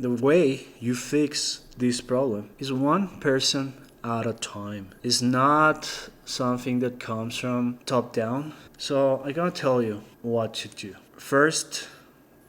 the way you fix this problem is one person at a time. It's not something that comes from top down. So I gotta tell you what to do. First,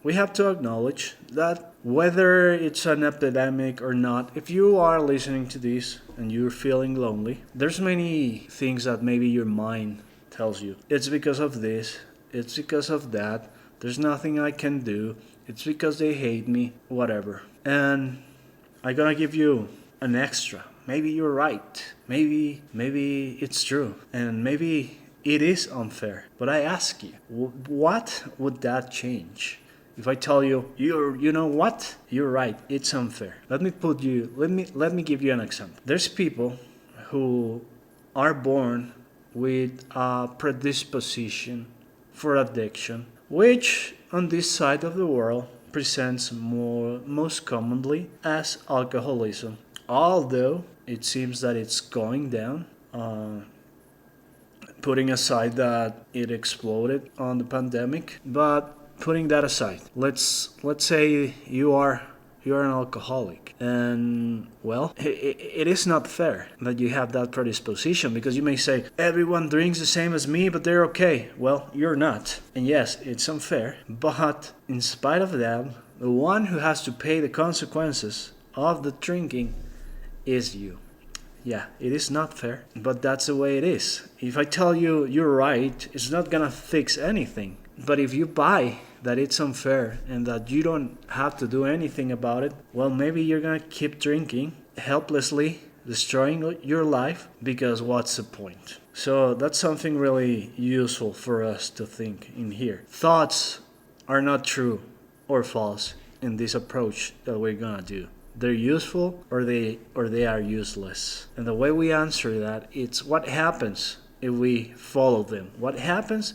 we have to acknowledge that whether it's an epidemic or not, if you are listening to this and you're feeling lonely, there's many things that maybe your mind tells you. It's because of this, it's because of that, there's nothing I can do, it's because they hate me, whatever. And I'm gonna give you an extra. Maybe you're right. Maybe it's true. And maybe it is unfair. But I ask you, what would that change? If I tell you, you know what? You're right. It's unfair. Let me give you an example. There's people who are born with a predisposition for addiction, which on this side of the world presents most commonly as alcoholism. Although it seems that it's going down, putting aside that it exploded on the pandemic, but putting that aside, let's say you're an alcoholic, and well, it is not fair that you have that predisposition, because you may say everyone drinks the same as me but they're okay. Well, you're not, and yes, it's unfair, but in spite of that, the one who has to pay the consequences of the drinking is you. Yeah, it is not fair, but that's the way it is. If I tell you you're right, it's not gonna fix anything. But if you buy that it's unfair and that you don't have to do anything about it, well, maybe you're gonna keep drinking helplessly, destroying your life, because what's the point? So that's something really useful for us to think in here. Thoughts are not true or false in this approach that we're gonna do. They're useful or they are useless. And the way we answer that, it's what happens if we follow them. What happens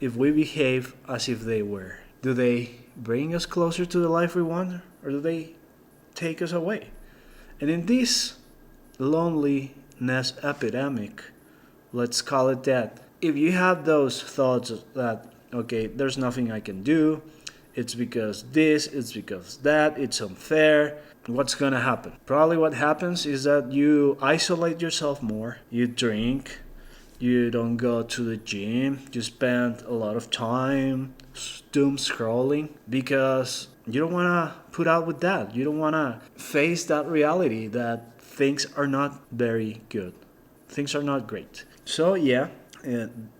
if we behave as if they were? Do they bring us closer to the life we want, or do they take us away? And in this loneliness epidemic, let's call it that, if you have those thoughts that, okay, there's nothing I can do, it's because this, it's because that, it's unfair, what's gonna happen? Probably what happens is that you isolate yourself more, you drink, you don't go to the gym, you spend a lot of time doom scrolling, because you don't wanna put out with that. You don't wanna face that reality that things are not very good. Things are not great. So yeah,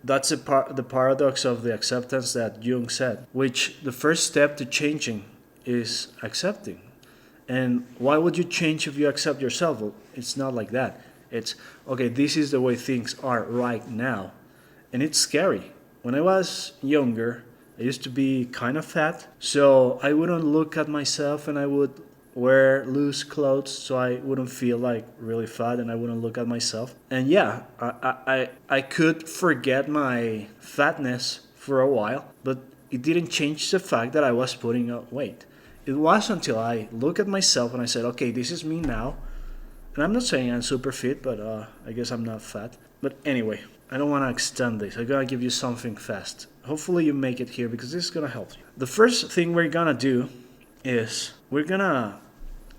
that's the paradox of the acceptance that Jung said, which the first step to changing is accepting. And why would you change if you accept yourself? Well, it's not like that. It's, okay, this is the way things are right now. And it's scary. When I was younger, I used to be kind of fat. So I wouldn't look at myself, and I would wear loose clothes so I wouldn't feel like really fat, and I wouldn't look at myself. And yeah, I could forget my fatness for a while, but it didn't change the fact that I was putting on weight. It was until I look at myself and I said, okay, this is me now. And I'm not saying I'm super fit, but I guess I'm not fat. But anyway, I don't want to extend this. I gotta give you something fast. Hopefully you make it here, because this is gonna help you. The first thing we're gonna do is we're gonna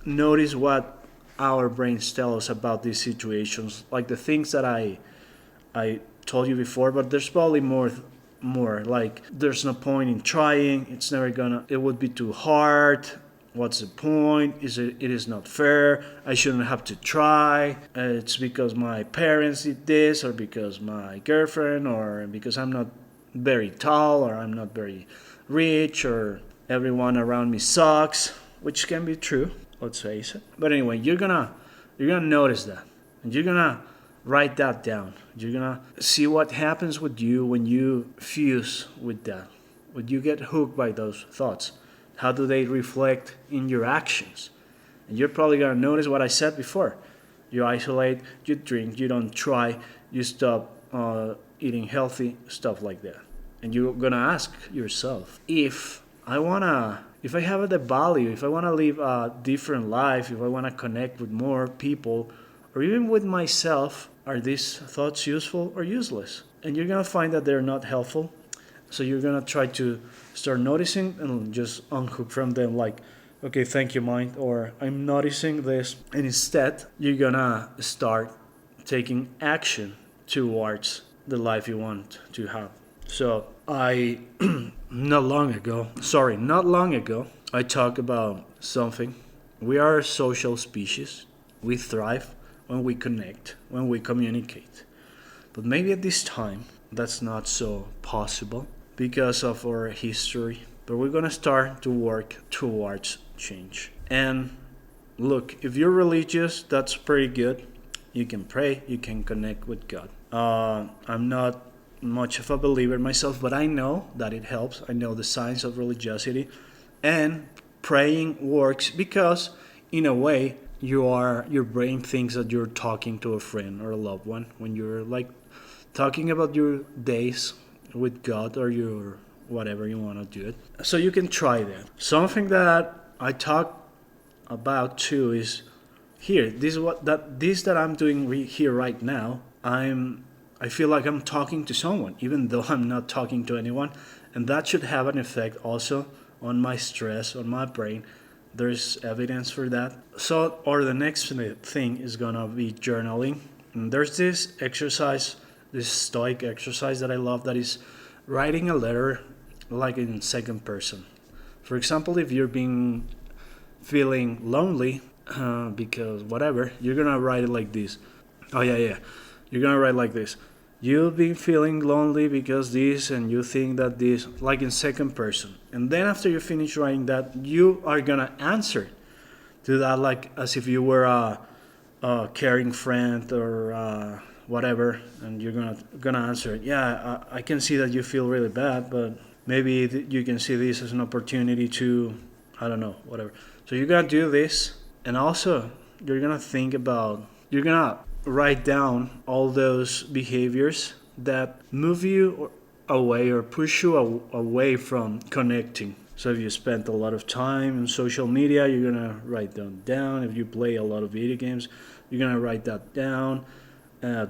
notice what our brains tell us about these situations, like the things that I told you before, but there's probably more like, there's no point in trying, it would be too hard, what's the point, it is not fair, I shouldn't have to try, it's because my parents did this, or because my girlfriend, or because I'm not very tall, or I'm not very rich, or everyone around me sucks, which can be true, let's face it. But anyway, you're gonna notice that, and you're gonna write that down. You're gonna see what happens with you when you fuse with that, when you get hooked by those thoughts. How do they reflect in your actions? And you're probably gonna notice what I said before. You isolate, you drink, you don't try, you stop eating healthy, stuff like that. And you're gonna ask yourself, if I have the value, if I wanna live a different life, if I wanna connect with more people, or even with myself, are these thoughts useful or useless? And you're gonna find that they're not helpful. So you're gonna try to start noticing and just unhook from them, like okay, thank you, mind, or I'm noticing this. And instead, you're gonna start taking action towards the life you want to have. So, not long ago, I talked about something. We are a social species. We thrive when we connect, when we communicate. But maybe at this time, that's not so possible because of our history. But we're gonna start to work towards change. And look, if you're religious, that's pretty good. You can pray, you can connect with God. I'm not much of a believer myself, but I know that it helps. I know the science of religiosity, and praying works because, in a way, your brain thinks that you're talking to a friend or a loved one when you're like talking about your days with God or your whatever you want to do it. So you can try that. Something that I talk about too is here. This that I'm doing here right now. I feel like I'm talking to someone, even though I'm not talking to anyone, and that should have an effect also on my stress, on my brain. There's evidence for that. So, or the next thing is gonna be journaling. And there's this exercise, this stoic exercise that I love, that is writing a letter like in second person. For example, if you're being feeling lonely because whatever, you're gonna write it like this. Oh yeah. You're gonna write like this. You've been feeling lonely because this, and you think that this, like in second person. And then after you finish writing that, you are gonna answer to that like as if you were a caring friend or whatever, and you're gonna answer it. Yeah, I can see that you feel really bad, but maybe you can see this as an opportunity to, I don't know, whatever. So you're gonna do this, and also you're gonna think about, you're gonna write down all those behaviors that move you away or push you away from connecting. So if you spend a lot of time on social media, you're gonna write them down. If you play a lot of video games, you're gonna write that down.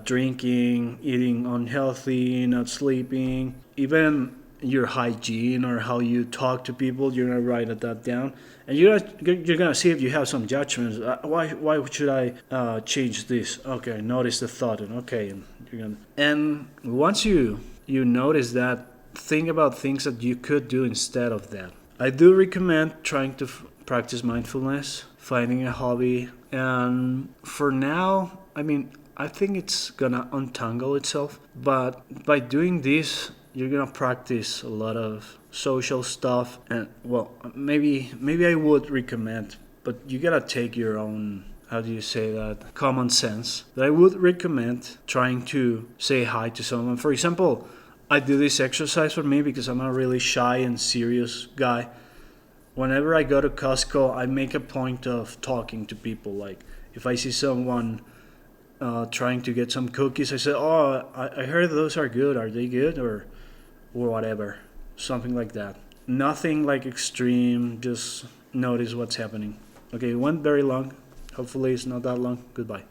Drinking, eating unhealthy, not sleeping, even your hygiene or how you talk to people, you're gonna write that down, and you're gonna see if you have some judgments. Why should I change this? Okay, notice the thought, and okay, and you're gonna. And once you notice that, think about things that you could do instead of that. I do recommend trying to practice mindfulness, finding a hobby, and for now, I mean, I think it's gonna untangle itself. But by doing this, you're gonna practice a lot of social stuff, and well, maybe I would recommend, but you gotta take your own. How do you say that? Common sense. But I would recommend trying to say hi to someone. For example, I do this exercise for me because I'm a really shy and serious guy. Whenever I go to Costco, I make a point of talking to people. Like if I see someone trying to get some cookies, I say, "Oh, I heard those are good. Are they good or whatever?" Something like that. Nothing like extreme. Just notice what's happening. Okay, it went very long. Hopefully, it's not that long. Goodbye.